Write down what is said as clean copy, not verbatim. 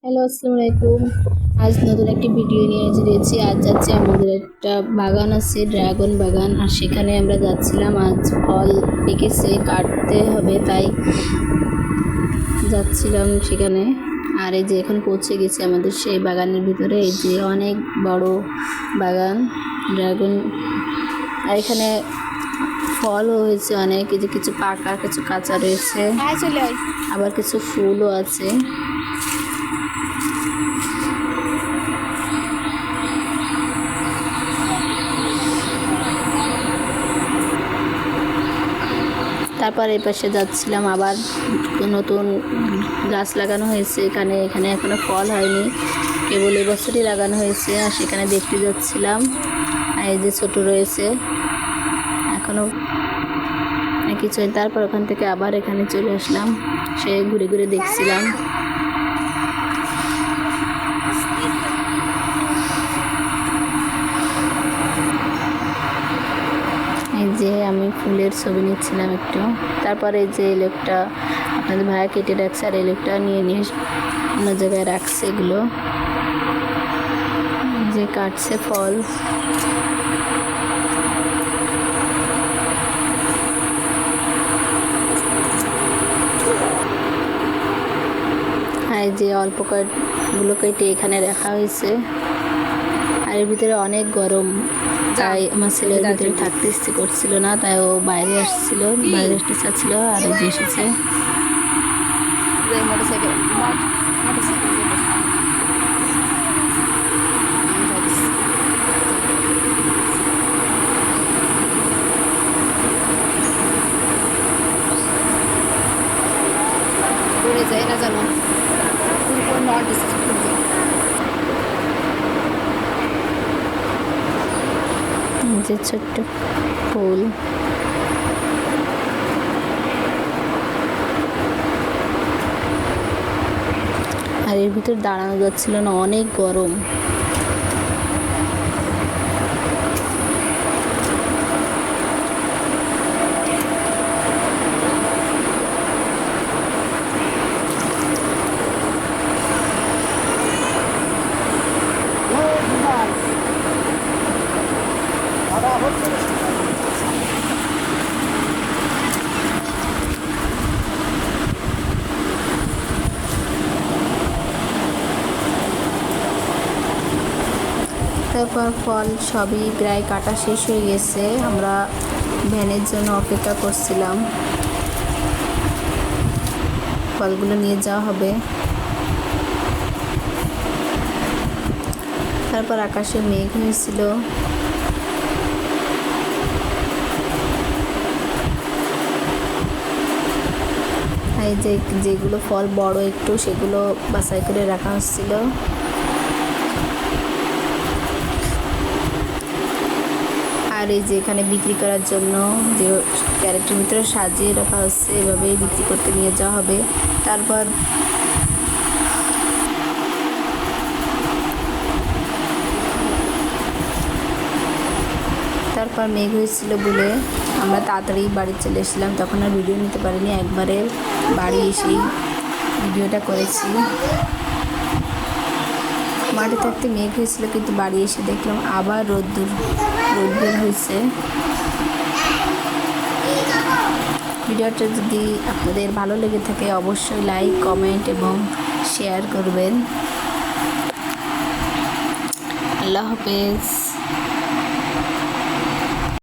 Hello, আসসালামু আলাইকুম। আজ নতুন একটি ভিডিও নিয়ে দিয়েছি। আজ যাচ্ছি আমাদের একটা বাগান আছে, ড্রাগন বাগান, আর সেখানে আমরা যাচ্ছিলাম। আজ ফল পেকেছে, কাটতে হবে, তাই যাচ্ছিলাম সেখানে। আর এই যে এখন পৌঁছে গেছি আমাদের সেই বাগানের ভিতরে। এই যে অনেক বড় বাগান ড্রাগন, আর এখানে ফলও হয়েছে অনেক। এই যে কিছু পাকা, কিছু কাঁচা রয়েছে, আবার কিছু ফুলও আছে। তারপর এই পাশে যাচ্ছিলাম, আবার নতুন গাছ লাগানো হয়েছে এখানে। এখনো ফল হয়নি, কেবল এবছরই লাগানো হয়েছে। আর সেখানে দেখতে যাচ্ছিলাম। আর এই যে ছোট রয়েছে, এখনো কিছু। তারপর ওখান থেকে আবার এখানে চলে আসলাম, সে ঘুরে ঘুরে দেখছিলাম। এই যে আমি ফুলের ছবি নিচ্ছিলাম একটু। তারপরে এই যে লোকটা, আপনাদের ভাইয়া কেটে রাখছে, আর এই লোকটা নিয়ে অন্য জায়গায় রাখছে এগুলো, যে কাটছে ফল। আর এই যে অল্প কয়েকগুলো কেটে এখানে রাখা হয়েছে। আর এর ভিতরে অনেক গরম, তাই আমার ছেলের ভিতরে থাকতে ইচ্ছে করছিল না, তাই ও বাইরে আসছিল, বাইরে আসতে চাচ্ছিল। আর এই যে এসেছে যায় না জানো, যে ছোট্ট ফুল। আর এর ভিতর দাঁড়ানো যাচ্ছিল না, অনেক গরম। তারপর ফল সবই প্রায় কাটা শেষ হয়ে গেছে। আমরা ভ্যানের জন্য অপেক্ষা করছিলাম, ফলগুলো নিয়ে যাওয়া হবে। তারপর আকাশে মেঘ হয়েছিল। এই যে যেগুলো ফল বড় একটু, সেগুলো বাছাই করে রাখা হচ্ছিল। আর এই যে এখানে বিক্রি করার জন্য যে ক্যারেটের ভিতরে সাজিয়ে রাখা হচ্ছে, এভাবেই বিক্রি করতে নিয়ে যাওয়া হবে। তারপর মেঘ হয়েছিল বলে আমরা তাড়াতাড়ি বাড়ি চলে এসেছিলাম, তখন আর ভিডিও নিতে পারিনি। একবারে বাড়ি এসেই ভিডিওটা করেছি। মাঠে থাকতে মেঘ হয়েছিল, কিন্তু বাড়ি এসে দেখলাম আবার রোদ বের হয়েছে। ভিডিওটা যদি আপনাদের ভালো লেগে থাকে, অবশ্যই লাইক, কমেন্ট এবং শেয়ার করবেন। আল্লাহ হাফেজ।